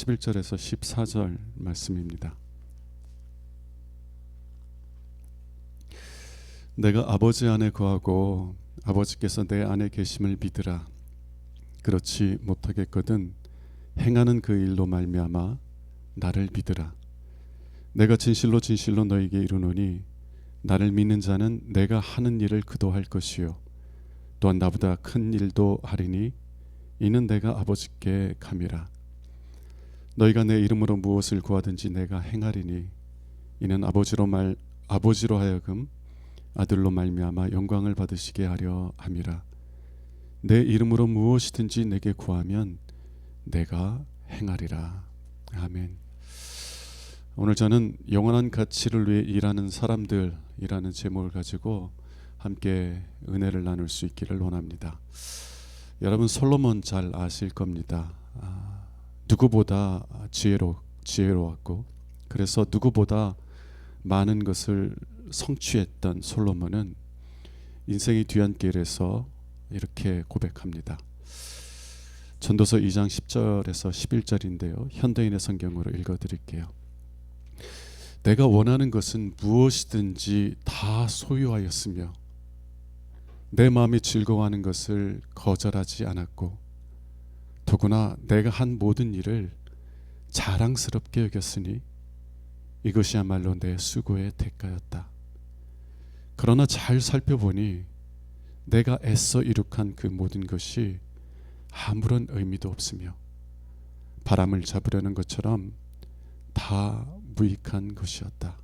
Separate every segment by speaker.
Speaker 1: 11절에서 14절 말씀입니다. 내가 아버지 안에 거하고 아버지께서 내 안에 계심을 믿으라. 그렇지 못하겠거든 행하는 그 일로 말미암아 나를 믿으라. 내가 진실로 진실로 너에게 이르노니 나를 믿는 자는 내가 하는 일을 그도 할 것이요 또한 나보다 큰 일도 하리니 이는 내가 아버지께 감이라. 너희가 내 이름으로 무엇을 구하든지 내가 행하리니 이는 아버지로 하여금 아들로 말미암아 영광을 받으시게 하려 함이라. 내 이름으로 무엇이든지 내게 구하면 내가 행하리라. 아멘. 오늘 저는 영원한 가치를 위해 일하는 사람들이라는 제목을 가지고 함께 은혜를 나눌 수 있기를 원합니다. 여러분 솔로몬 잘 아실 겁니다. 누구보다 지혜로웠고 그래서 누구보다 많은 것을 성취했던 솔로몬은 인생의 뒤안길에서 이렇게 고백합니다. 전도서 2장 10절에서 11절인데요. 현대인의 성경으로 읽어드릴게요. 내가 원하는 것은 무엇이든지 다 소유하였으며 내 마음이 즐거워하는 것을 거절하지 않았고 더구나 내가 한 모든 일을 자랑스럽게 여겼으니 이것이야말로 내 수고의 대가였다. 그러나 잘 살펴보니 내가 애써 이룩한 그 모든 것이 아무런 의미도 없으며 바람을 잡으려는 것처럼 다 무익한 것이었다.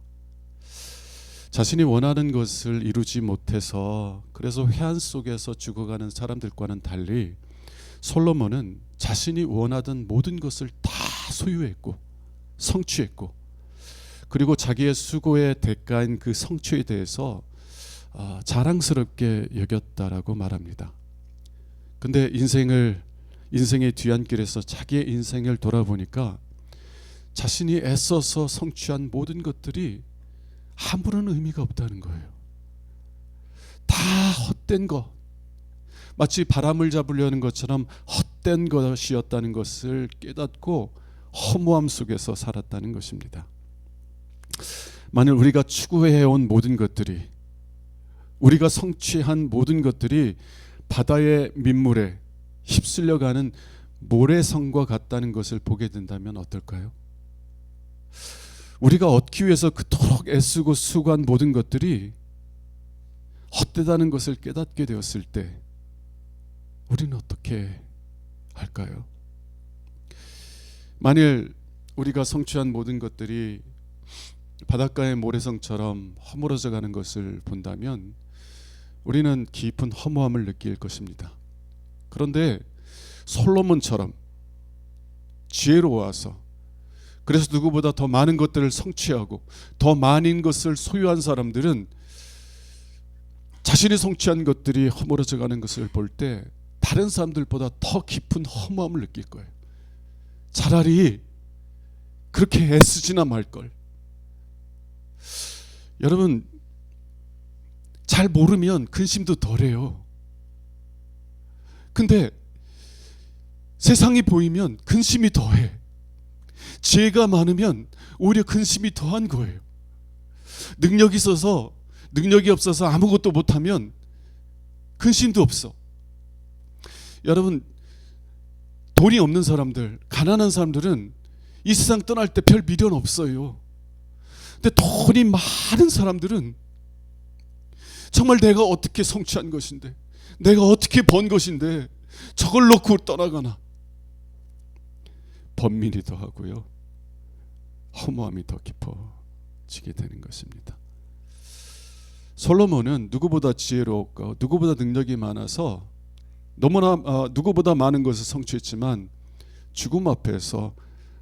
Speaker 1: 자신이 원하는 것을 이루지 못해서 그래서 회한 속에서 죽어가는 사람들과는 달리 솔로몬은 자신이 원하던 모든 것을 다 소유했고 성취했고 그리고 자기의 수고의 대가인 그 성취에 대해서 자랑스럽게 여겼다라고 말합니다. 근데 인생의 뒤안길에서 자기의 인생을 돌아보니까 자신이 애써서 성취한 모든 것들이 아무런 의미가 없다는 거예요. 다 헛된 것, 마치 바람을 잡으려는 것처럼 헛된 것이었다는 것을 깨닫고 허무함 속에서 살았다는 것입니다. 만일 우리가 추구해온 모든 것들이, 우리가 성취한 모든 것들이 바다의 민물에 휩쓸려가는 모래성과 같다는 것을 보게 된다면 어떨까요? 우리가 얻기 위해서 그토록 애쓰고 수고한 모든 것들이 헛되다는 것을 깨닫게 되었을 때 우리는 어떻게 할까요? 만일 우리가 성취한 모든 것들이 바닷가의 모래성처럼 허물어져 가는 것을 본다면 우리는 깊은 허무함을 느낄 것입니다. 그런데 솔로몬처럼 지혜로워서 그래서 누구보다 더 많은 것들을 성취하고 더 많은 것을 소유한 사람들은 자신이 성취한 것들이 허물어져 가는 것을 볼 때 다른 사람들보다 더 깊은 허무함을 느낄 거예요. 차라리 그렇게 애쓰지나 말걸. 여러분 잘 모르면 근심도 덜해요. 근데 세상이 보이면 근심이 더해. 지혜가 많으면 오히려 근심이 더한 거예요. 능력이 없어서 아무것도 못하면 근심도 없어. 여러분 돈이 없는 사람들, 가난한 사람들은 이 세상 떠날 때 별 미련 없어요. 근데 돈이 많은 사람들은 정말 내가 어떻게 성취한 것인데, 내가 어떻게 번 것인데 저걸 놓고 떠나가나. 번민이 더하고요, 허무함이 더 깊어지게 되는 것입니다. 솔로몬은 누구보다 지혜로웠고 누구보다 능력이 많아서 너무나 누구보다 많은 것을 성취했지만 죽음 앞에서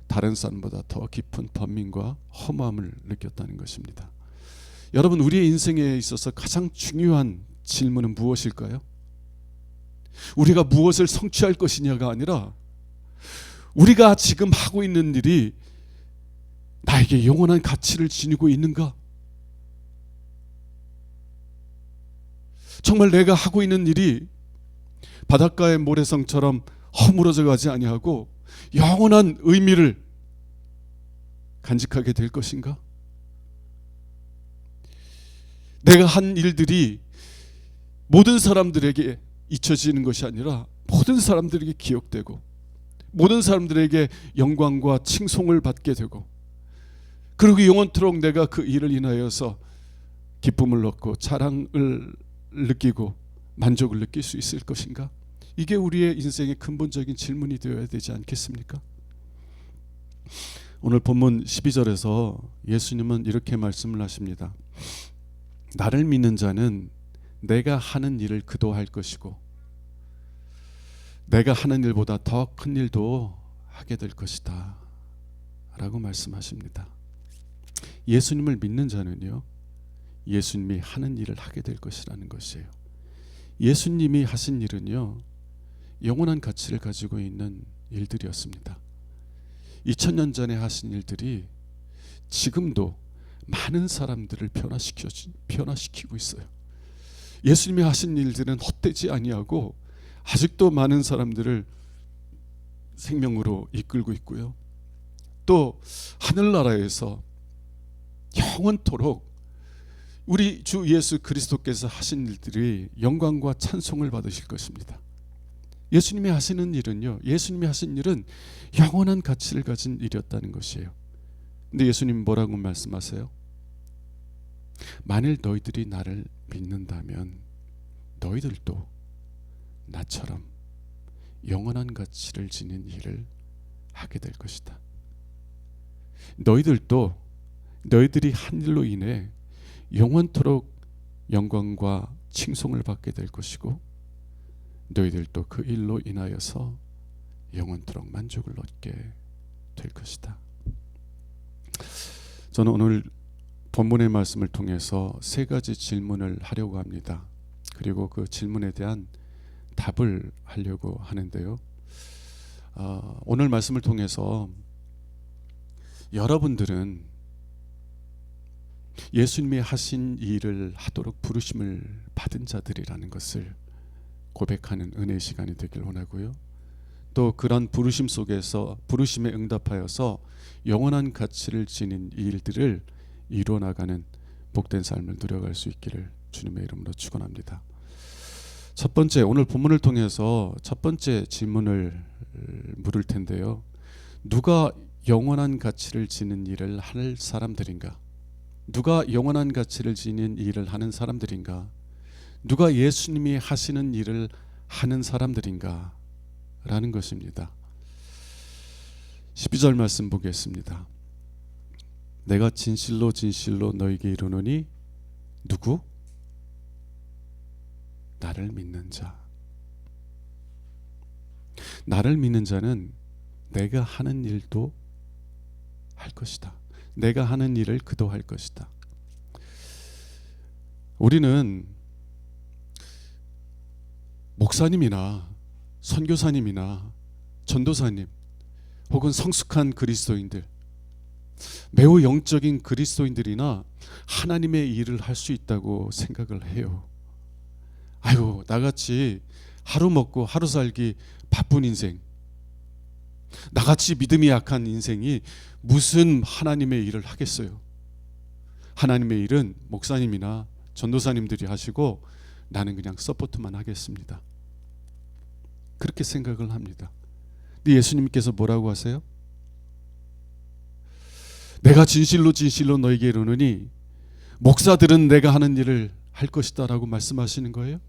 Speaker 1: 다른 사람보다 더 깊은 번민과 허무함을 느꼈다는 것입니다. 여러분 우리의 인생에 있어서 가장 중요한 질문은 무엇일까요? 우리가 무엇을 성취할 것이냐가 아니라 우리가 지금 하고 있는 일이 나에게 영원한 가치를 지니고 있는가? 정말 내가 하고 있는 일이 바닷가의 모래성처럼 허물어져 가지 아니하고 영원한 의미를 간직하게 될 것인가? 내가 한 일들이 모든 사람들에게 잊혀지는 것이 아니라 모든 사람들에게 기억되고 모든 사람들에게 영광과 칭송을 받게 되고, 그리고 영원토록 내가 그 일을 인하여서 기쁨을 얻고 자랑을 느끼고 만족을 느낄 수 있을 것인가? 이게 우리의 인생의 근본적인 질문이 되어야 되지 않겠습니까? 오늘 본문 12절에서 예수님은 이렇게 말씀을 하십니다. 나를 믿는 자는 내가 하는 일을 그도 할 것이고 내가 하는 일보다 더 큰 일도 하게 될 것이다 라고 말씀하십니다. 예수님을 믿는 자는요, 예수님이 하는 일을 하게 될 것이라는 것이에요. 예수님이 하신 일은요, 영원한 가치를 가지고 있는 일들이었습니다. 2000년 전에 하신 일들이 지금도 많은 사람들을 변화시키고 있어요. 예수님이 하신 일들은 헛되지 아니하고 아직도 많은 사람들을 생명으로 이끌고 있고요. 또 하늘나라에서 영원토록 우리 주 예수 그리스도께서 하신 일들이 영광과 찬송을 받으실 것입니다. 예수님이 하시는 일은요, 예수님이 하신 일은 영원한 가치를 가진 일이었다는 것이에요. 근데 예수님 뭐라고 말씀하세요? 만일 너희들이 나를 믿는다면 너희들도 나처럼 영원한 가치를 지닌 일을 하게 될 것이다. 너희들도 너희들이 한 일로 인해 영원토록 영광과 칭송을 받게 될 것이고 너희들도 그 일로 인하여서 영원토록 만족을 얻게 될 것이다. 저는 오늘 본문의 말씀을 통해서 세 가지 질문을 하려고 합니다. 그리고 그 질문에 대한 답을 하려고 하는데요. 오늘 말씀을 통해서 여러분들은 예수님이 하신 일을 하도록 부르심을 받은 자들이라는 것을 고백하는 은혜의 시간이 되길 원하고요. 또 그런 부르심 속에서 부르심에 응답하여서 영원한 가치를 지닌 일들을 이루어나가는 복된 삶을 누려갈 수 있기를 주님의 이름으로 축원합니다. 첫 번째, 오늘 본문을 통해서 첫 번째 질문을 물을 텐데요. 누가 영원한 가치를 지닌 일을 할 사람들인가? 누가 영원한 가치를 지닌 일을 하는 사람들인가? 누가 예수님이 하시는 일을 하는 사람들인가? 라는 것입니다. 12절 말씀 보겠습니다. 내가 진실로 진실로 너에게 이르노니 누구? 나를 믿는 자. 나를 믿는 자는 내가 하는 일도 할 것이다. 내가 하는 일을 그도 할 것이다. 우리는 목사님이나 선교사님이나 전도사님 혹은 성숙한 그리스도인들, 매우 영적인 그리스도인들이나 하나님의 일을 할 수 있다고 생각을 해요. 아유, 나같이 하루 먹고 하루 살기 바쁜 인생, 나같이 믿음이 약한 인생이 무슨 하나님의 일을 하겠어요? 하나님의 일은 목사님이나 전도사님들이 하시고 나는 그냥 서포트만 하겠습니다. 그렇게 생각을 합니다. 근데 예수님께서 뭐라고 하세요? 내가 진실로 진실로 너에게 이르노니 목사들은 내가 하는 일을 할 것이다 라고 말씀하시는 거예요?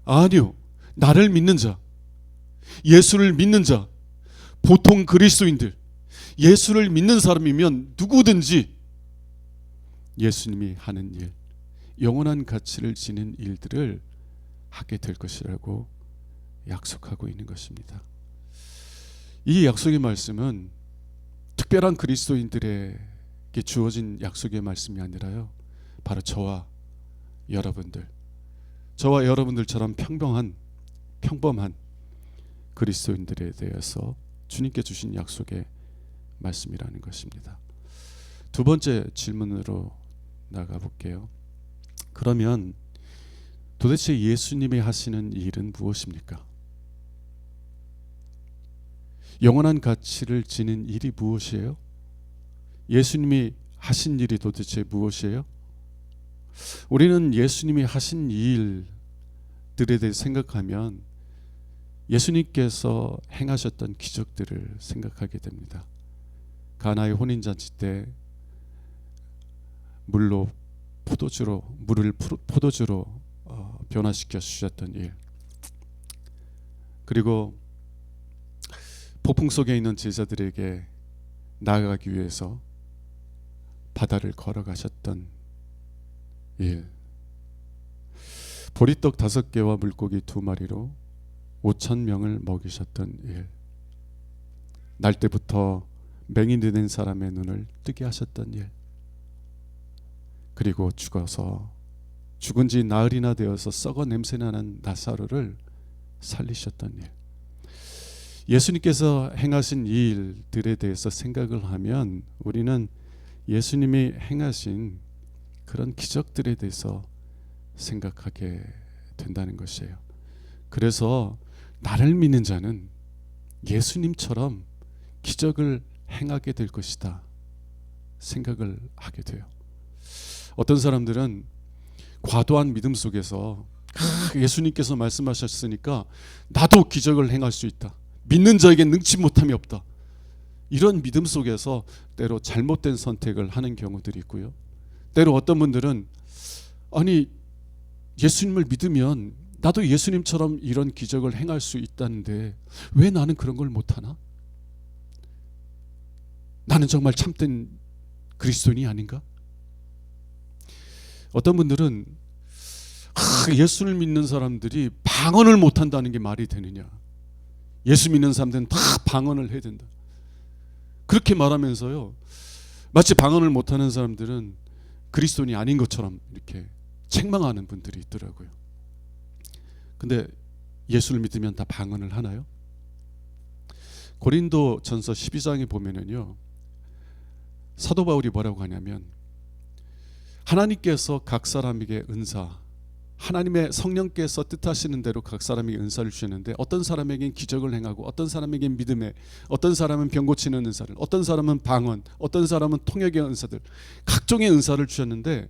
Speaker 1: 아니요. 나를 믿는 자, 예수를 믿는 자, 보통 그리스도인들, 예수를 믿는 사람이면 누구든지 예수님이 하는 일, 영원한 가치를 지닌 일들을 하게 될 것이라고 약속하고 있는 것입니다. 이 약속의 말씀은 특별한 그리스도인들에게 주어진 약속의 말씀이 아니라요, 바로 저와 여러분들처럼 평범한 그리스도인들에 대해서 주님께 주신 약속의 말씀이라는 것입니다. 두 번째 질문으로 나가 볼게요. 그러면 도대체 예수님이 하시는 일은 무엇입니까? 영원한 가치를 지닌 일이 무엇이에요? 예수님이 하신 일이 도대체 무엇이에요? 우리는 예수님이 하신 일들에 대해 생각하면 예수님께서 행하셨던 기적들을 생각하게 됩니다. 가나의 혼인잔치 때 물을 포도주로 변화시켜 주셨던 일, 그리고 폭풍 속에 있는 제자들에게 나아가기 위해서 바다를 걸어가셨던 일, 보리떡 5개와 물고기 2마리로 5,000명을 먹이셨던 일, 날 때부터 맹인이 된 사람의 눈을 뜨게 하셨던 일, 그리고 죽은 지 나흘이나 되어서 썩어 냄새나는 나사로를 살리셨던 일. 예수님께서 행하신 이 일들에 대해서 생각을 하면 우리는 예수님이 행하신 그런 기적들에 대해서 생각하게 된다는 것이에요. 그래서 나를 믿는 자는 예수님처럼 기적을 행하게 될 것이다 생각을 하게 돼요. 어떤 사람들은 과도한 믿음 속에서 예수님께서 말씀하셨으니까 나도 기적을 행할 수 있다, 믿는 자에게 능치 못함이 없다, 이런 믿음 속에서 때로 잘못된 선택을 하는 경우들이 있고요. 때로 어떤 분들은 아니 예수님을 믿으면 나도 예수님처럼 이런 기적을 행할 수 있다는데 왜 나는 그런 걸 못하나? 나는 정말 참된 그리스도인이 아닌가? 어떤 분들은 예수를 믿는 사람들이 방언을 못한다는 게 말이 되느냐, 예수 믿는 사람들은 다 방언을 해야 된다, 그렇게 말하면서요 마치 방언을 못하는 사람들은 그리스도인이 아닌 것처럼 이렇게 책망하는 분들이 있더라고요. 근데 예수를 믿으면 다 방언을 하나요? 고린도 전서 12장에 보면은요 사도 바울이 뭐라고 하냐면 하나님께서 각 사람에게 은사, 하나님의 성령께서 뜻하시는 대로 각 사람에게 은사를 주시는데 어떤 사람에겐 기적을 행하고 어떤 사람에겐 믿음에, 어떤 사람은 병 고치는 은사를, 어떤 사람은 방언, 어떤 사람은 통역의 은사들, 각종의 은사를 주셨는데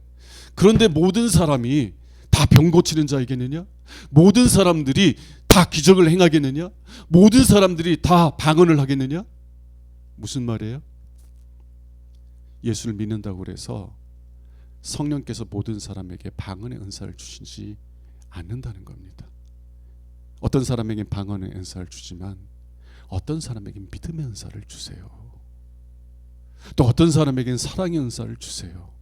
Speaker 1: 그런데 모든 사람이 다 병 고치는 자이겠느냐? 모든 사람들이 다 기적을 행하겠느냐? 모든 사람들이 다 방언을 하겠느냐? 무슨 말이에요? 예수를 믿는다고 그래서 성령께서 모든 사람에게 방언의 은사를 주시지 않는다는 겁니다. 어떤 사람에겐 방언의 은사를 주지만 어떤 사람에겐 믿음의 은사를 주세요. 또 어떤 사람에겐 사랑의 은사를 주세요.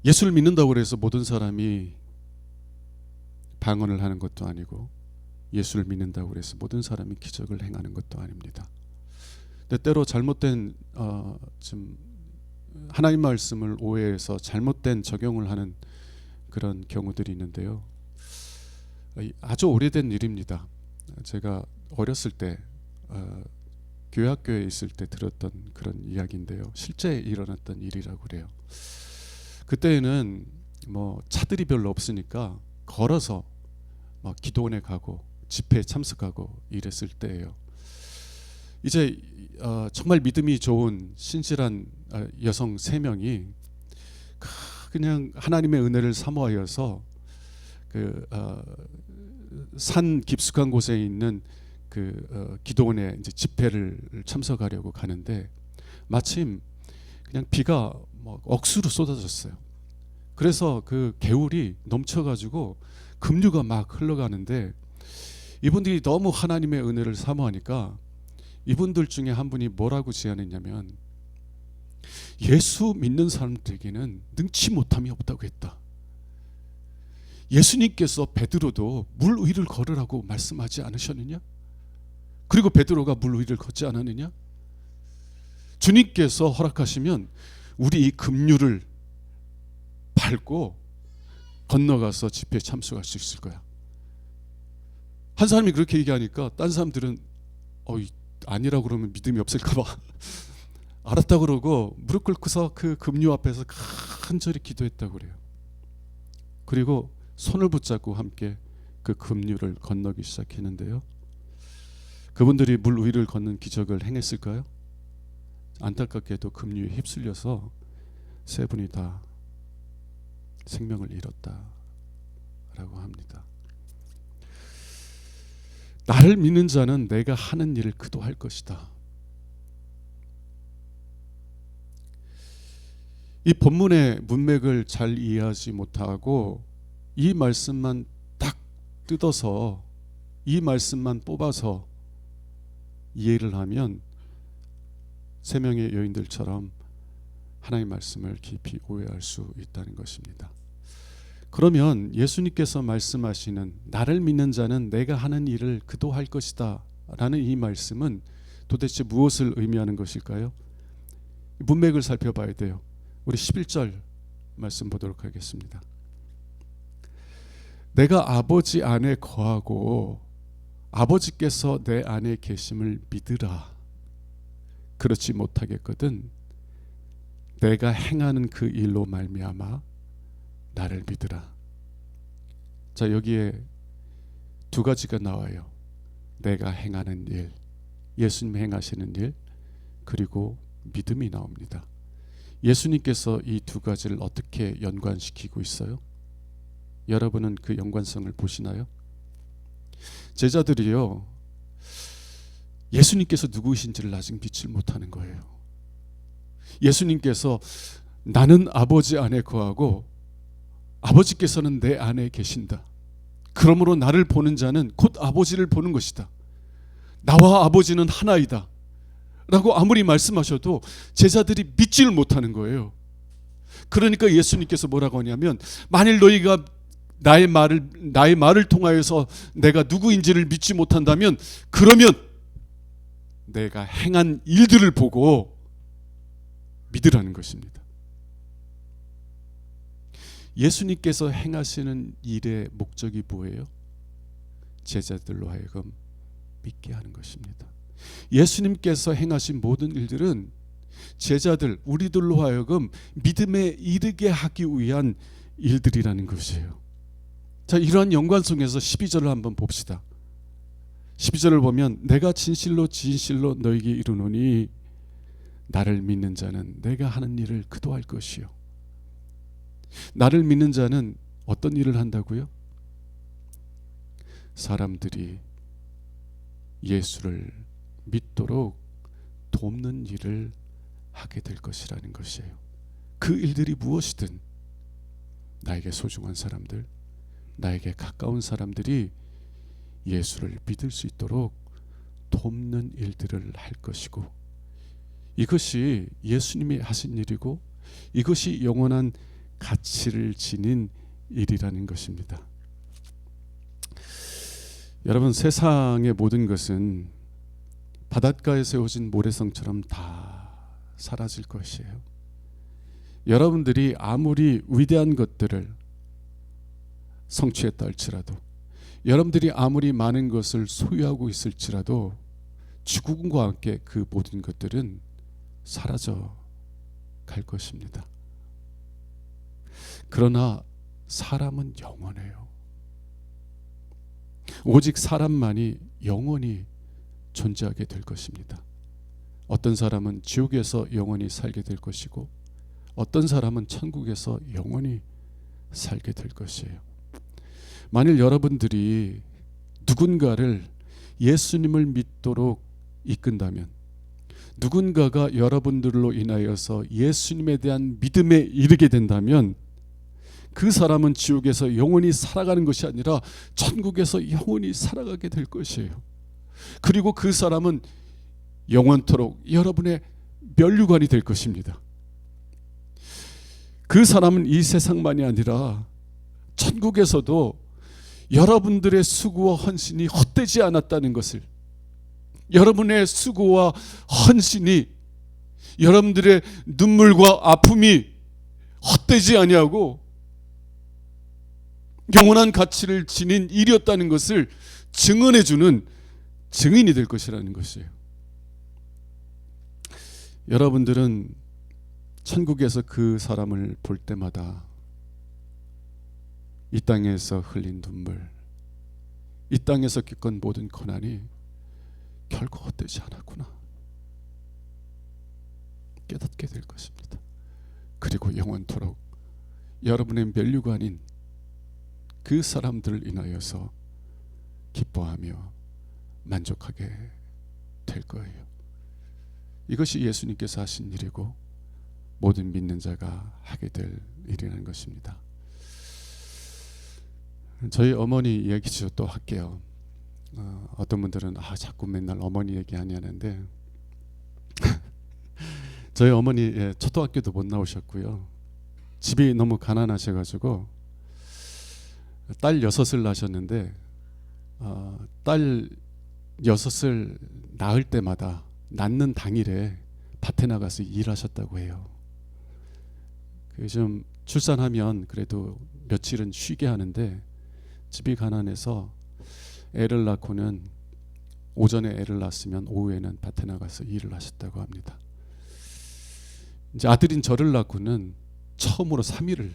Speaker 1: 예수를 믿는다고 해서 모든 사람이 방언을 하는 것도 아니고 예수를 믿는다고 해서 모든 사람이 기적을 행하는 것도 아닙니다. 근데 때로 잘못된 좀 하나님 말씀을 오해해서 잘못된 적용을 하는 그런 경우들이 있는데요. 아주 오래된 일입니다. 제가 어렸을 때 교회 학교에 있을 때 들었던 그런 이야기인데요. 실제 일어났던 일이라고 그래요. 그때는 뭐 차들이 별로 없으니까 걸어서 기도원에 가고 집회에 참석하고 이랬을 때예요. 이제 정말 믿음이 좋은 신실한 여성 3명이 그냥 하나님의 은혜를 사모하여서 산 깊숙한 곳에 있는 기도원에 이제 집회를 참석하려고 가는데 마침 그냥 비가 억수로 쏟아졌어요. 그래서 그 개울이 넘쳐가지고 급류가 막 흘러가는데 이분들이 너무 하나님의 은혜를 사모하니까 이분들 중에 한 분이 뭐라고 제안했냐면 예수 믿는 사람들에게는 능치 못함이 없다고 했다. 예수님께서 베드로도 물 위를 걸으라고 말씀하지 않으셨느냐? 그리고 베드로가 물 위를 걷지 않았느냐? 주님께서 허락하시면 우리 이 급류를 밟고 건너가서 집회에 참석할 수 있을 거야. 한 사람이 그렇게 얘기하니까 딴 사람들은 아니라고 그러면 믿음이 없을까 봐 알았다 그러고 무릎 꿇고서 그 급류 앞에서 간절히 기도했다고 그래요. 그리고 손을 붙잡고 함께 그 급류를 건너기 시작했는데요. 그분들이 물 위를 걷는 기적을 행했을까요? 안타깝게도 급류에 휩쓸려서 세 분이 다 생명을 잃었다라고 합니다. 나를 믿는 자는 내가 하는 일을 그도 할 것이다. 이 본문의 문맥을 잘 이해하지 못하고 이 말씀만 딱 뜯어서 이 말씀만 뽑아서 이해를 하면 세 명의 여인들처럼 하나님의 말씀을 깊이 오해할 수 있다는 것입니다. 그러면 예수님께서 말씀하시는 나를 믿는 자는 내가 하는 일을 그도 할 것이다 라는 이 말씀은 도대체 무엇을 의미하는 것일까요? 문맥을 살펴봐야 돼요. 우리 11절 말씀 보도록 하겠습니다. 내가 아버지 안에 거하고 아버지께서 내 안에 계심을 믿으라. 그렇지 못하겠거든 내가 행하는 그 일로 말미암아 나를 믿으라. 자, 여기에 두 가지가 나와요. 내가 행하는 일, 예수님 행하시는 일, 그리고 믿음이 나옵니다. 예수님께서 이 두 가지를 어떻게 연관시키고 있어요? 여러분은 그 연관성을 보시나요? 제자들이요, 예수님께서 누구이신지를 아직 믿지 못하는 거예요. 예수님께서 나는 아버지 안에 거하고 아버지께서는 내 안에 계신다. 그러므로 나를 보는 자는 곧 아버지를 보는 것이다. 나와 아버지는 하나이다 라고 아무리 말씀하셔도 제자들이 믿지를 못하는 거예요. 그러니까 예수님께서 뭐라고 하냐면 만일 너희가 나의 말을 통하여서 내가 누구인지를 믿지 못한다면 그러면 내가 행한 일들을 보고 믿으라는 것입니다. 예수님께서 행하시는 일의 목적이 뭐예요? 제자들로 하여금 믿게 하는 것입니다. 예수님께서 행하신 모든 일들은 제자들, 우리들로 하여금 믿음에 이르게 하기 위한 일들이라는 것이에요. 자, 이러한 연관성에서 12절을 한번 봅시다. 12절을 보면 내가 진실로 진실로 너에게 이르노니 나를 믿는 자는 내가 하는 일을 그도 할 것이요. 나를 믿는 자는 어떤 일을 한다고요? 사람들이 예수를 믿도록 돕는 일을 하게 될 것이라는 것이에요. 그 일들이 무엇이든 나에게 소중한 사람들, 나에게 가까운 사람들이 예수를 믿을 수 있도록 돕는 일들을 할 것이고, 이것이 예수님이 하신 일이고 이것이 영원한 가치를 지닌 일이라는 것입니다. 여러분, 세상의 모든 것은 바닷가에 세워진 모래성처럼 다 사라질 것이에요. 여러분들이 아무리 위대한 것들을 성취했다 할지라도, 여러분들이 아무리 많은 것을 소유하고 있을지라도 죽음과 함께 그 모든 것들은 사라져 갈 것입니다. 그러나 사람은 영원해요. 오직 사람만이 영원히 존재하게 될 것입니다. 어떤 사람은 지옥에서 영원히 살게 될 것이고 어떤 사람은 천국에서 영원히 살게 될 것이에요. 만일 여러분들이 누군가를 예수님을 믿도록 이끈다면, 누군가가 여러분들로 인하여서 예수님에 대한 믿음에 이르게 된다면 그 사람은 지옥에서 영원히 살아가는 것이 아니라 천국에서 영원히 살아가게 될 것이에요. 그리고 그 사람은 영원토록 여러분의 면류관이 될 것입니다. 그 사람은 이 세상만이 아니라 천국에서도 여러분들의 수고와 헌신이 헛되지 않았다는 것을, 여러분의 수고와 헌신이, 여러분들의 눈물과 아픔이 헛되지 아니하고 영원한 가치를 지닌 일이었다는 것을 증언해주는 증인이 될 것이라는 것이에요. 여러분들은 천국에서 그 사람을 볼 때마다 이 땅에서 흘린 눈물, 이 땅에서 겪은 모든 고난이 결코 헛되지 않았구나 깨닫게 될 것입니다. 그리고 영원토록 여러분의 면류관인 그 사람들을 인하여서 기뻐하며 만족하게 될 거예요. 이것이 예수님께서 하신 일이고 모든 믿는 자가 하게 될 일이라는 것입니다. 저희 어머니 얘기 또 할게요. 어떤 분들은 자꾸 맨날 어머니 얘기하냐는데 저희 어머니 초등학교도 못 나오셨고요. 집이 너무 가난하셔가지고 딸 6을 낳으셨는데 딸 6을 낳을 때마다 낳는 당일에 밭에 나가서 일하셨다고 해요. 좀 출산하면 그래도 며칠은 쉬게 하는데 집이 가난해서 애를 낳고는 오전에 애를 낳았으면 오후에는 밭에 나가서 일을 하셨다고 합니다. 이제 아들인 저를 낳고는 처음으로 3일을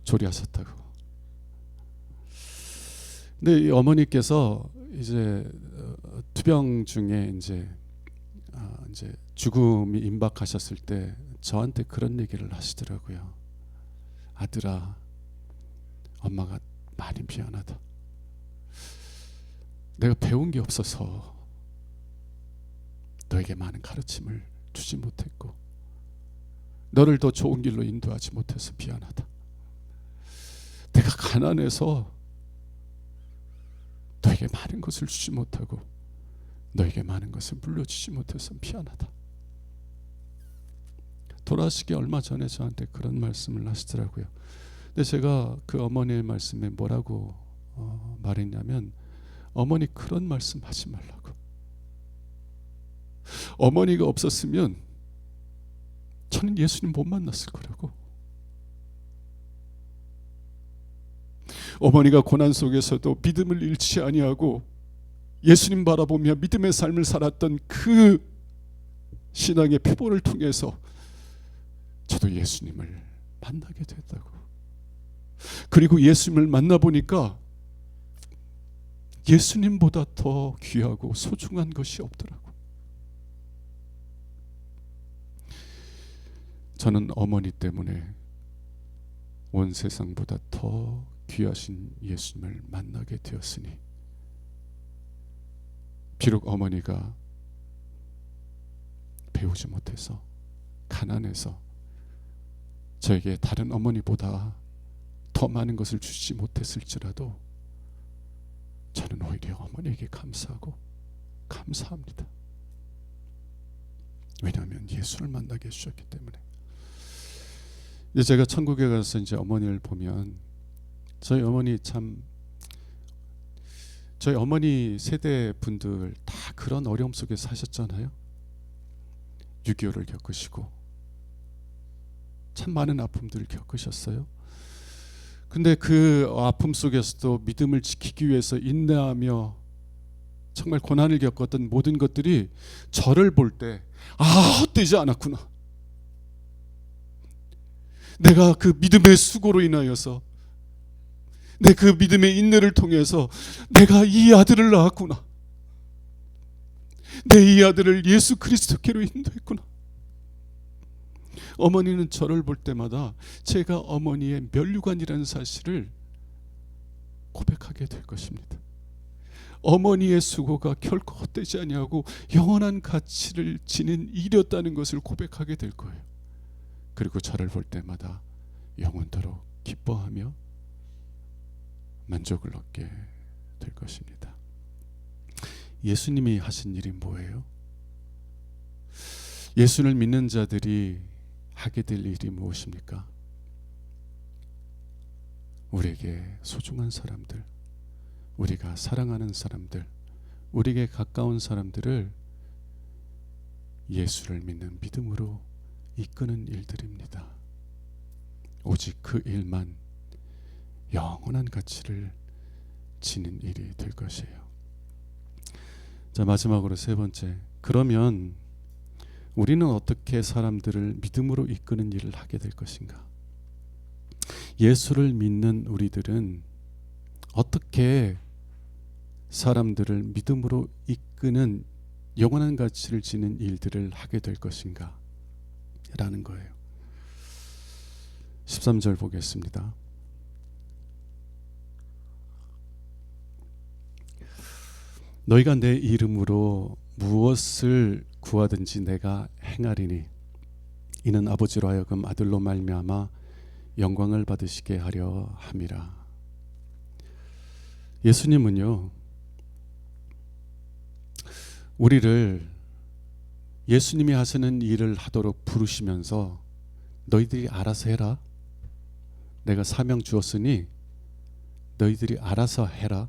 Speaker 1: 조리하셨다고. 근데 이 어머니께서 이제 투병 중에 이제 죽음이 임박하셨을 때 저한테 그런 얘기를 하시더라고요. 아들아, 엄마가 많이 미안하다. 내가 배운 게 없어서 너에게 많은 가르침을 주지 못했고 너를 더 좋은 길로 인도하지 못해서 미안하다. 내가 가난해서 너에게 많은 것을 주지 못하고 너에게 많은 것을 물려주지 못해서 미안하다. 돌아가시기 얼마 전에 저한테 그런 말씀을 하시더라고요. 근데 제가 그 어머니의 말씀에 뭐라고 말했냐면 어머니 그런 말씀 하지 말라고. 어머니가 없었으면 저는 예수님 못 만났을 거라고. 어머니가 고난 속에서도 믿음을 잃지 아니하고 예수님 바라보며 믿음의 삶을 살았던 그 신앙의 표본을 통해서 저도 예수님을 만나게 됐다고. 그리고 예수님을 만나보니까 예수님보다 더 귀하고 소중한 것이 없더라고. 저는 어머니 때문에 온 세상보다 더 귀하신 예수님을 만나게 되었으니 비록 어머니가 배우지 못해서 가난해서 저에게 다른 어머니보다 더 많은 것을 주지 못했을지라도 저는 오히려 어머니에게 감사하고 감사합니다. 왜냐하면 예수를 만나게 해주셨기 때문에. 이제 제가 천국에 가서 이제 어머니를 보면 저희 어머니 참 저희 어머니 세대 분들 다 그런 어려움 속에 사셨잖아요. 6.25를 겪으시고 참 많은 아픔들을 겪으셨어요. 근데 그 아픔 속에서도 믿음을 지키기 위해서 인내하며 정말 고난을 겪었던 모든 것들이 저를 볼 때 헛되지 않았구나. 내가 그 믿음의 수고로 인하여서 내 그 믿음의 인내를 통해서 내가 이 아들을 낳았구나. 내 이 아들을 예수 그리스도께로 인도했구나. 어머니는 저를 볼 때마다 제가 어머니의 면류관이라는 사실을 고백하게 될 것입니다. 어머니의 수고가 결코 헛되지 아니하고 영원한 가치를 지닌 일이었다는 것을 고백하게 될 거예요. 그리고 저를 볼 때마다 영원토록 기뻐하며 만족을 얻게 될 것입니다. 예수님이 하신 일이 뭐예요? 예수를 믿는 자들이 하게 될 일이 무엇입니까? 우리에게 소중한 사람들, 우리가 사랑하는 사람들, 우리에게 가까운 사람들을 예수를 믿는 믿음으로 이끄는 일들입니다. 오직 그 일만 영원한 가치를 지닌 일이 될 것이에요. 자, 마지막으로 세 번째, 그러면 우리는 어떻게 사람들을 믿음으로 이끄는 일을 하게 될 것인가? 예수를 믿는 우리들은 어떻게 사람들을 믿음으로 이끄는 영원한 가치를 지닌 일들을 하게 될 것인가 라는 거예요. 13절 보겠습니다. 너희가 내 이름으로 무엇을 구하든지 내가 행하리니 이는 아버지로 하여금 아들로 말미암아 영광을 받으시게 하려 함이라. 예수님은요, 우리를 예수님이 하시는 일을 하도록 부르시면서 너희들이 알아서 해라, 내가 사명 주었으니 너희들이 알아서 해라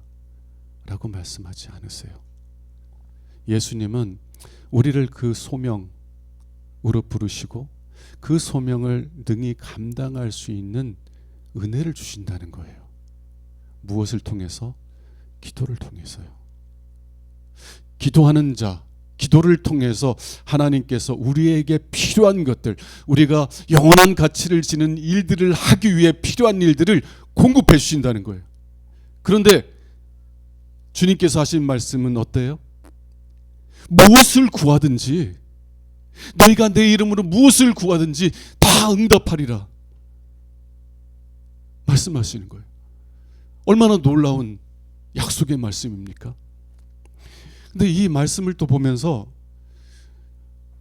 Speaker 1: 라고 말씀하지 않으세요. 예수님은 우리를 그 소명으로 부르시고 그 소명을 능히 감당할 수 있는 은혜를 주신다는 거예요. 무엇을 통해서? 기도를 통해서요. 기도하는 자, 기도를 통해서 하나님께서 우리에게 필요한 것들, 우리가 영원한 가치를 지닌 일들을 하기 위해 필요한 일들을 공급해 주신다는 거예요. 그런데 주님께서 하신 말씀은 어때요? 무엇을 구하든지, 너희가 내 이름으로 무엇을 구하든지 다 응답하리라 말씀하시는 거예요. 얼마나 놀라운 약속의 말씀입니까? 근데 이 말씀을 또 보면서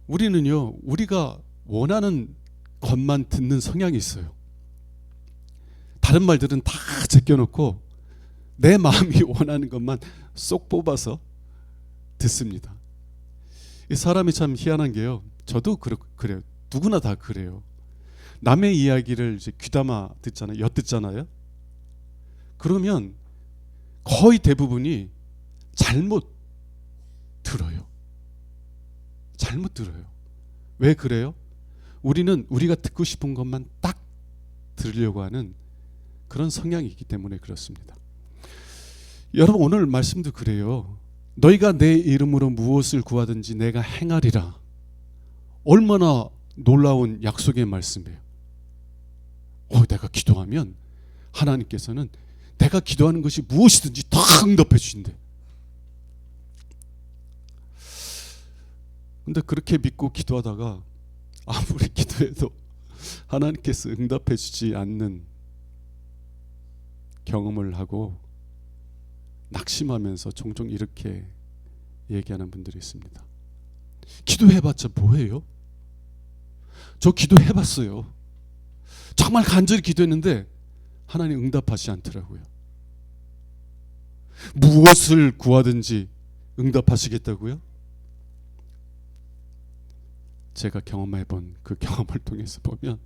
Speaker 1: 우리는요, 우리가 원하는 것만 듣는 성향이 있어요. 다른 말들은 다 제껴놓고 내 마음이 원하는 것만 쏙 뽑아서 듣습니다. 이 사람이 참 희한한 게요, 저도 그래요. 누구나 다 그래요. 남의 이야기를 이제 귀담아 듣잖아요. 엿듣잖아요. 그러면 거의 대부분이 잘못 들어요. 잘못 들어요. 왜 그래요? 우리는 우리가 듣고 싶은 것만 딱 들으려고 하는 그런 성향이 있기 때문에 그렇습니다. 여러분, 오늘 말씀도 그래요. 너희가 내 이름으로 무엇을 구하든지 내가 행하리라. 얼마나 놀라운 약속의 말씀이에요. 내가 기도하면 하나님께서는 내가 기도하는 것이 무엇이든지 다 응답해 주신대. 근데 그렇게 믿고 기도하다가 아무리 기도해도 하나님께서 응답해 주지 않는 경험을 하고 낙심하면서 종종 이렇게 얘기하는 분들이 있습니다. 기도해봤자 뭐예요? 저 기도해봤어요. 정말 간절히 기도했는데 하나님 응답하지 않더라고요. 무엇을 구하든지 응답하시겠다고요? 제가 경험해본 그 경험을 통해서 보면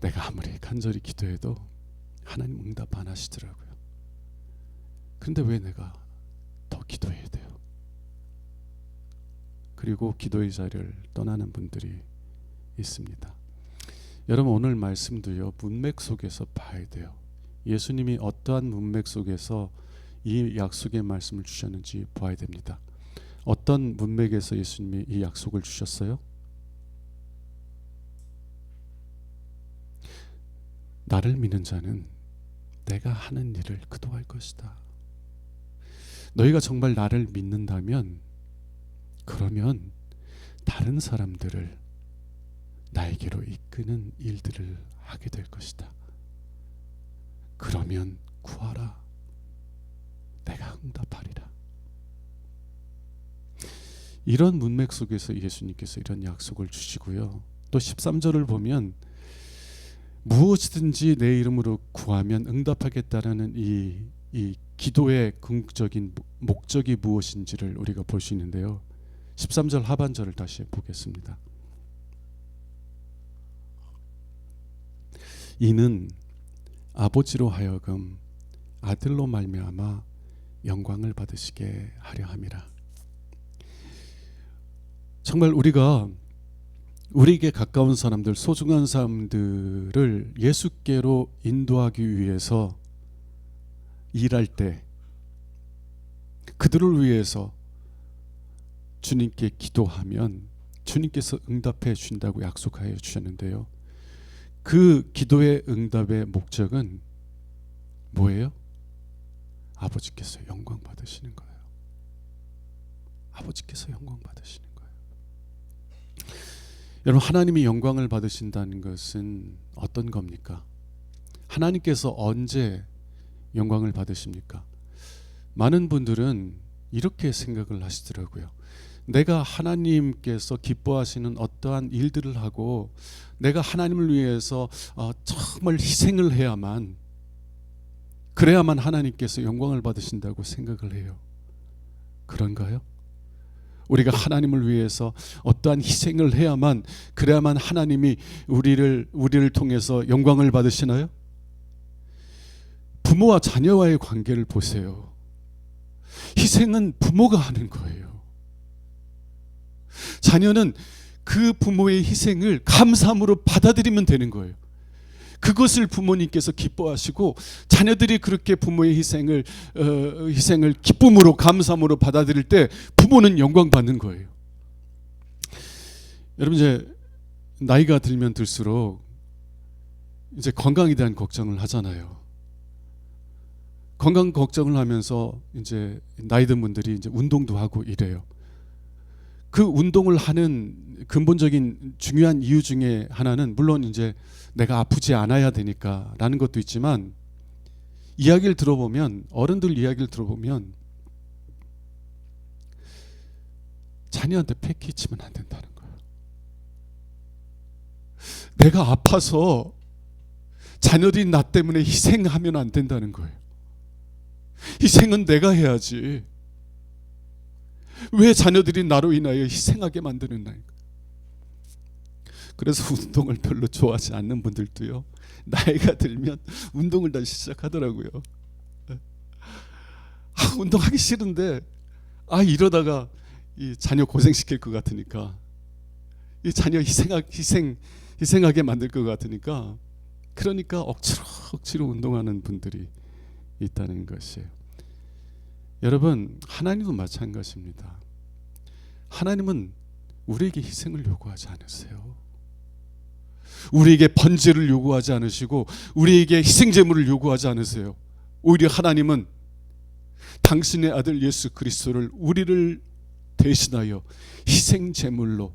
Speaker 1: 내가 아무리 간절히 기도해도 하나님 응답 안 하시더라고요. 근데 왜 내가 더 기도해야 돼요? 그리고 기도의 자리를 떠나는 분들이 있습니다. 여러분, 오늘 말씀도요, 문맥 속에서 봐야 돼요. 예수님이 어떠한 문맥 속에서 이 약속의 말씀을 주셨는지 봐야 됩니다. 어떤 문맥에서 예수님이 이 약속을 주셨어요? 나를 믿는 자는 내가 하는 일을 그도 할 것이다. 너희가 정말 나를 믿는다면 그러면 다른 사람들을 나에게로 이끄는 일들을 하게 될 것이다. 그러면 구하라. 내가 응답하리라. 이런 문맥 속에서 예수님께서 이런 약속을 주시고요. 또 13절을 보면 무엇이든지 내 이름으로 구하면 응답하겠다라는 이 기도의 궁극적인 목적이 무엇인지를 우리가 볼 수 있는데요. 13절 하반절을 다시 보겠습니다. 이는 아버지로 하여금 아들로 말미암아 영광을 받으시게 하려 함이라. 정말 우리가 우리에게 가까운 사람들, 소중한 사람들을 예수께로 인도하기 위해서 일할 때 그들을 위해서 주님께 기도하면 주님께서 응답해 주신다고 약속하여 주셨는데요. 그 기도의 응답의 목적은 뭐예요? 아버지께서 영광 받으시는 거예요. 아버지께서 영광 받으시는 거예요. 여러분, 하나님이 영광을 받으신다는 것은 어떤 겁니까? 하나님께서 언제 영광을 받으십니까? 많은 분들은 이렇게 생각을 하시더라고요. 내가 하나님께서 기뻐하시는 어떠한 일들을 하고 내가 하나님을 위해서 정말 희생을 해야만, 그래야만 하나님께서 영광을 받으신다고 생각을 해요. 그런가요? 우리가 하나님을 위해서 어떠한 희생을 해야만, 그래야만 하나님이 우리를 통해서 영광을 받으시나요? 부모와 자녀와의 관계를 보세요. 희생은 부모가 하는 거예요. 자녀는 그 부모의 희생을 감사함으로 받아들이면 되는 거예요. 그것을 부모님께서 기뻐하시고 자녀들이 그렇게 부모의 희생을 기쁨으로, 감사함으로 받아들일 때 부모는 영광 받는 거예요. 여러분, 이제 나이가 들면 들수록 이제 건강에 대한 걱정을 하잖아요. 건강 걱정을 하면서 이제 나이 든 분들이 이제 운동도 하고 이래요. 그 운동을 하는 근본적인 중요한 이유 중에 하나는 물론 이제 내가 아프지 않아야 되니까라는 것도 있지만, 이야기를 들어보면, 어른들 이야기를 들어보면 자녀한테 패키치면 안 된다는 거예요. 내가 아파서 자녀들이 나 때문에 희생하면 안 된다는 거예요. 희생은 내가 해야지. 왜 자녀들이 나로 인하여 희생하게 만드는 나인가? 그래서 운동을 별로 좋아하지 않는 분들도요, 나이가 들면 운동을 다시 시작하더라고요. 운동하기 싫은데 이러다가 이 자녀 고생시킬 것 같으니까, 이 자녀 희생하게 만들 것 같으니까, 그러니까 억지로 운동하는 분들이 있다는 것이에요. 여러분, 하나님도 마찬가지입니다. 하나님은 우리에게 희생을 요구하지 않으세요. 우리에게 번제를 요구하지 않으시고 우리에게 희생제물을 요구하지 않으세요. 오히려 하나님은 당신의 아들 예수 그리스도를 우리를 대신하여 희생제물로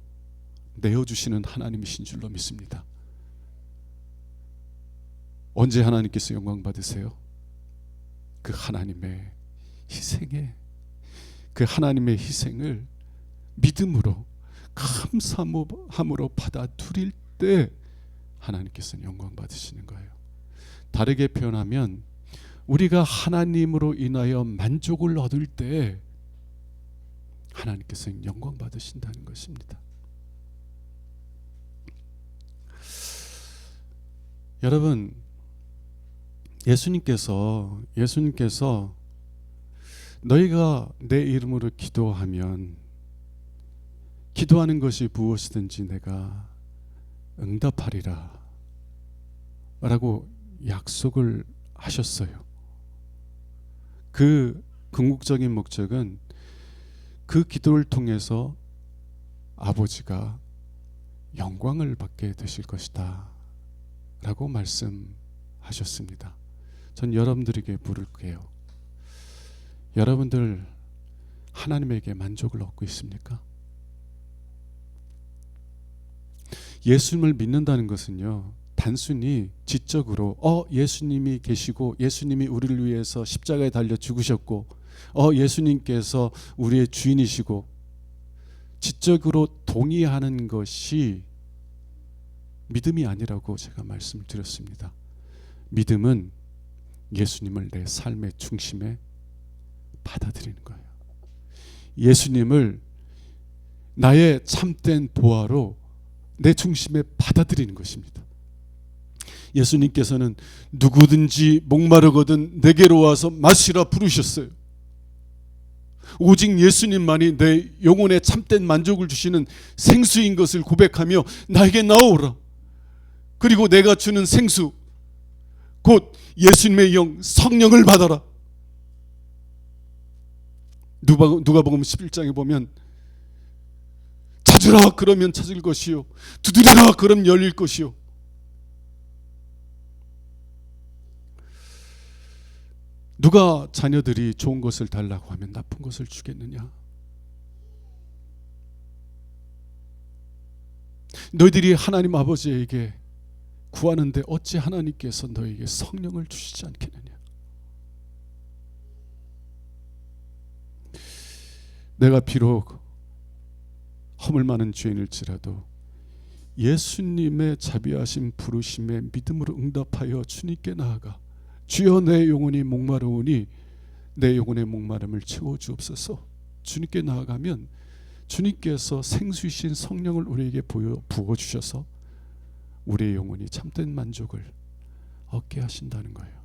Speaker 1: 내어주시는 하나님이신 줄로 믿습니다. 언제 하나님께서 영광 받으세요? 그 하나님의 희생에, 그 하나님의 희생을 믿음으로, 감사함으로 받아들일 때 하나님께서는 영광 받으시는 거예요. 다르게 표현하면 우리가 하나님으로 인하여 만족을 얻을 때 하나님께서는 영광 받으신다는 것입니다. 여러분, 예수님께서 너희가 내 이름으로 기도하면 기도하는 것이 무엇이든지 내가 응답하리라 라고 약속을 하셨어요. 그 궁극적인 목적은 그 기도를 통해서 아버지가 영광을 받게 되실 것이다 라고 말씀하셨습니다. 전 여러분들에게 물을게요. 여러분들 하나님에게 만족을 얻고 있습니까? 예수님을 믿는다는 것은요, 단순히 지적으로 예수님이 계시고 예수님이 우리를 위해서 십자가에 달려 죽으셨고 예수님께서 우리의 주인이시고 지적으로 동의하는 것이 믿음이 아니라고 제가 말씀드렸습니다. 믿음은 예수님을 내 삶의 중심에 받아들이는 거예요. 예수님을 나의 참된 보화로 내 중심에 받아들이는 것입니다. 예수님께서는 누구든지 목마르거든 내게로 와서 마시라 부르셨어요. 오직 예수님만이 내 영혼에 참된 만족을 주시는 생수인 것을 고백하며 나에게 나오라. 그리고 내가 주는 생수 곧 예수님의 영 성령을 받아라. 누가복음 11장에 보면 찾으라 그러면 찾을 것이요 두드리라 그럼 열릴 것이요. 누가 자녀들이 좋은 것을 달라고 하면 나쁜 것을 주겠느냐? 너희들이 하나님 아버지에게 구하는데 어찌 하나님께서 너에게 성령을 주시지 않겠느냐? 내가 비록 허물 많은 죄인일지라도 예수님의 자비하신 부르심에 믿음으로 응답하여 주님께 나아가 주여 내 영혼이 목마르오니 내 영혼의 목마름을 채워주옵소서. 주님께 나아가면 주님께서 생수이신 성령을 우리에게 부어주셔서 우리의 영혼이 참된 만족을 얻게 하신다는 거예요.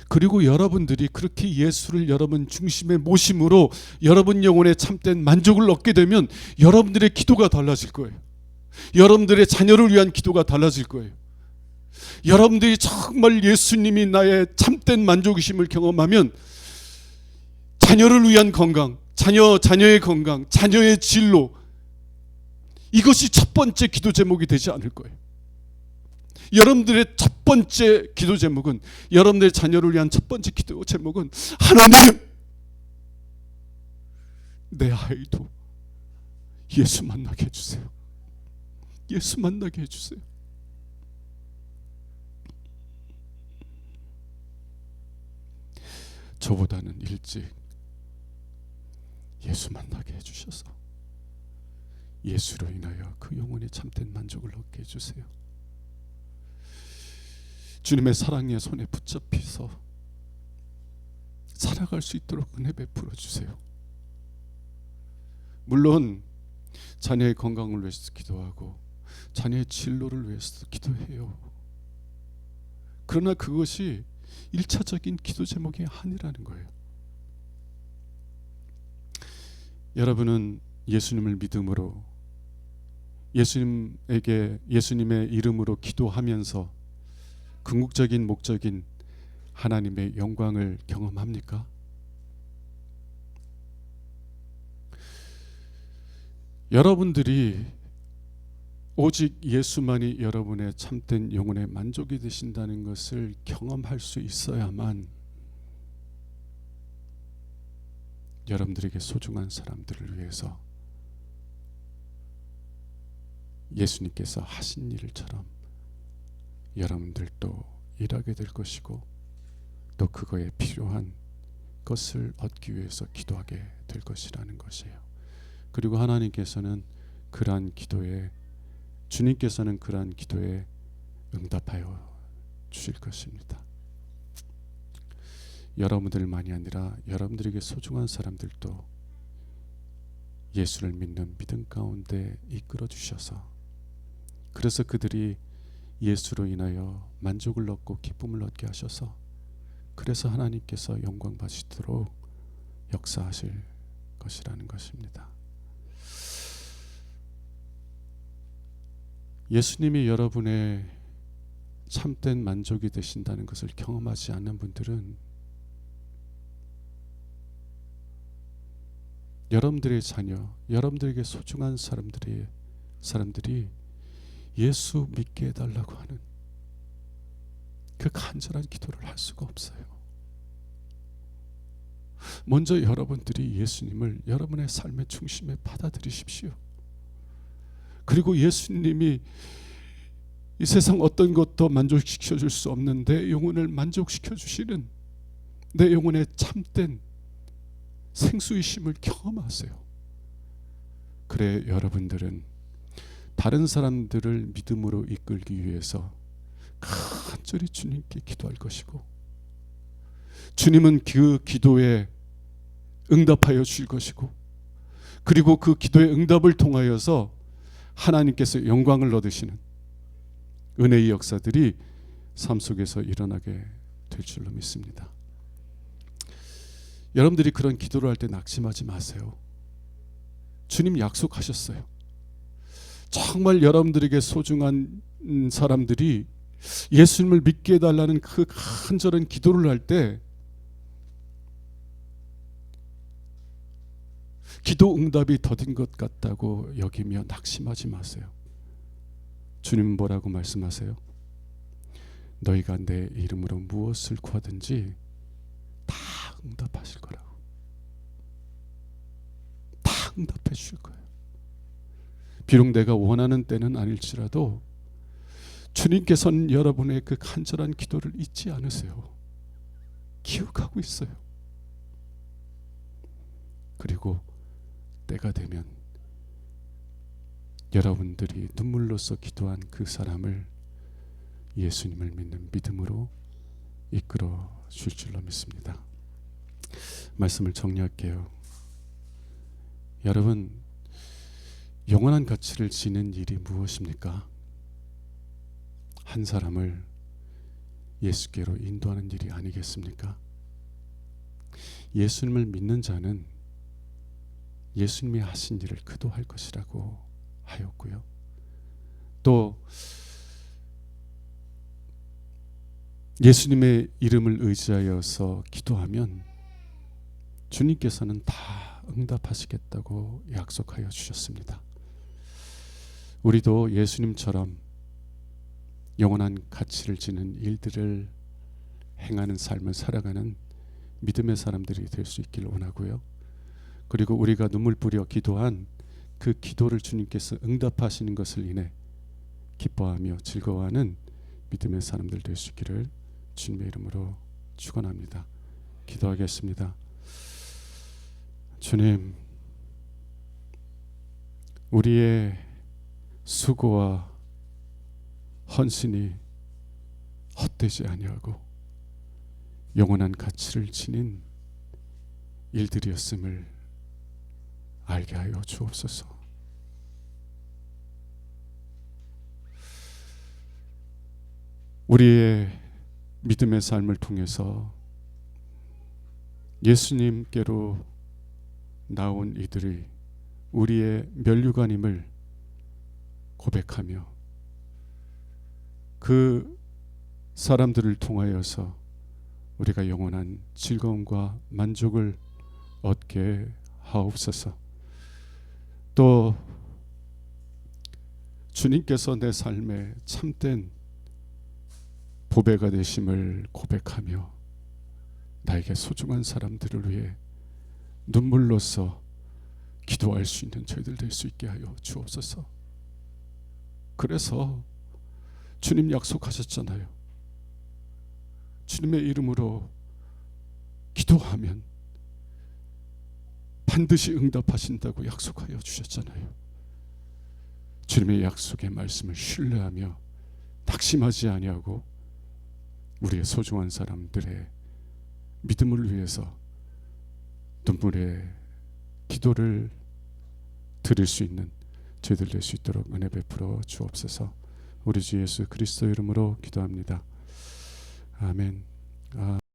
Speaker 1: 그리고 여러분들이 그렇게 예수를 여러분 중심에 모심으로 여러분 영혼의 참된 만족을 얻게 되면 여러분들의 기도가 달라질 거예요. 여러분들의 자녀를 위한 기도가 달라질 거예요. 여러분들이 정말 예수님이 나의 참된 만족이심을 경험하면 자녀를 위한 건강, 자녀의 건강, 자녀의 진로, 이것이 첫 번째 기도 제목이 되지 않을 거예요. 여러분들의 첫 번째 기도 제목은, 여러분들의 자녀를 위한 첫 번째 기도 제목은, 하나님, 내 아이도 예수 만나게 해주세요. 예수 만나게 해주세요. 저보다는 일찍 예수 만나게 해주셔서 예수로 인하여 그 영혼의 참된 만족을 얻게 해주세요. 주님의 사랑의 손에 붙잡혀서 살아갈 수 있도록 은혜 베풀어 주세요. 물론 자녀의 건강을 위해서 기도하고 자녀의 진로를 위해서 기도해요. 그러나 그것이 1차적인 기도 제목이 아니라는 거예요. 여러분은 예수님을 믿음으로 예수님의 이름으로 기도하면서 궁극적인 목적인 하나님의 영광을 경험합니까? 여러분들이 오직 예수만이 여러분의 참된 영혼의 만족이 되신다는 것을 경험할 수 있어야만 여러분들에게 소중한 사람들을 위해서 예수님께서 하신 일처럼 여러분들도 일하게 될 것이고, 또 그거에 필요한 것을 얻기 위해서 기도하게 될 것이라는 것이에요. 그리고 하나님께서는 그러한 기도에, 주님께서는 그러한 기도에 응답하여 주실 것입니다. 여러분들만이 아니라 여러분들에게 소중한 사람들도 예수를 믿는 믿음 가운데 이끌어 주셔서, 그래서 그들이 예수로 인하여 만족을 얻고 기쁨을 얻게 하셔서, 그래서 하나님께서 영광 받으시도록 역사하실 것이라는 것입니다. 예수님이 여러분의 참된 만족이 되신다는 것을 경험하지 않는 분들은 여러분들의 자녀, 여러분들에게 소중한 사람들이 예수 믿게 해달라고 하는 그 간절한 기도를 할 수가 없어요. 먼저 여러분들이 예수님을 여러분의 삶의 중심에 받아들이십시오. 그리고 예수님이 이 세상 어떤 것도 만족시켜 줄 수 없는 내 영혼을 만족시켜 주시는, 내 영혼의 참된 생수이심을 경험하세요. 그래 여러분들은 다른 사람들을 믿음으로 이끌기 위해서 간절히 주님께 기도할 것이고, 주님은 그 기도에 응답하여 주실 것이고, 그리고 그 기도의 응답을 통하여서 하나님께서 영광을 얻으시는 은혜의 역사들이 삶 속에서 일어나게 될 줄로 믿습니다. 여러분들이 그런 기도를 할 때 낙심하지 마세요. 주님 약속하셨어요. 정말 여러분들에게 소중한 사람들이 예수님을 믿게 해달라는 그 간절한 기도를 할 때 기도 응답이 더딘 것 같다고 여기며 낙심하지 마세요. 주님은 뭐라고 말씀하세요? 너희가 내 이름으로 무엇을 구하든지 응답하실 거라고. 다 응답해 주실 거예요. 비록 내가 원하는 때는 아닐지라도 주님께서는 여러분의 그 간절한 기도를 잊지 않으세요. 기억하고 있어요. 그리고 때가 되면 여러분들이 눈물로써 기도한 그 사람을 예수님을 믿는 믿음으로 이끌어 줄 줄로 믿습니다. 말씀을 정리할게요. 여러분, 영원한 가치를 지닌 일이 무엇입니까? 한 사람을 예수께로 인도하는 일이 아니겠습니까? 예수님을 믿는 자는 예수님이 하신 일을 그도 할 것이라고 하였고요. 또 예수님의 이름을 의지하여서 기도하면 주님께서는 다 응답하시겠다고 약속하여 주셨습니다. 우리도 예수님처럼 영원한 가치를 지닌 일들을 행하는 삶을 살아가는 믿음의 사람들이 될 수 있기를 원하고요. 그리고 우리가 눈물 뿌려 기도한 그 기도를 주님께서 응답하시는 것을 인해 기뻐하며 즐거워하는 믿음의 사람들 될 수 있기를 주님의 이름으로 축원합니다. 기도하겠습니다. 주님, 우리의 수고와 헌신이 헛되지 아니하고 영원한 가치를 지닌 일들이었음을 알게 하여 주옵소서. 우리의 믿음의 삶을 통해서 예수님께로 나온 이들이 우리의 면류관임을 고백하며 그 사람들을 통하여서 우리가 영원한 즐거움과 만족을 얻게 하옵소서. 또 주님께서 내 삶에 참된 보배가 되심을 고백하며 나에게 소중한 사람들을 위해 눈물로써 기도할 수 있는 저희들 될 수 있게 하여 주옵소서. 그래서 주님 약속하셨잖아요. 주님의 이름으로 기도하면 반드시 응답하신다고 약속하여 주셨잖아요. 주님의 약속의 말씀을 신뢰하며 낙심하지 아니하고 우리의 소중한 사람들의 믿음을 위해서 눈물의 기도를 드릴 수 있는 저희들 될 수 있도록 은혜 베풀어 주옵소서. 우리 주 예수 그리스도 이름으로 기도합니다. 아멘.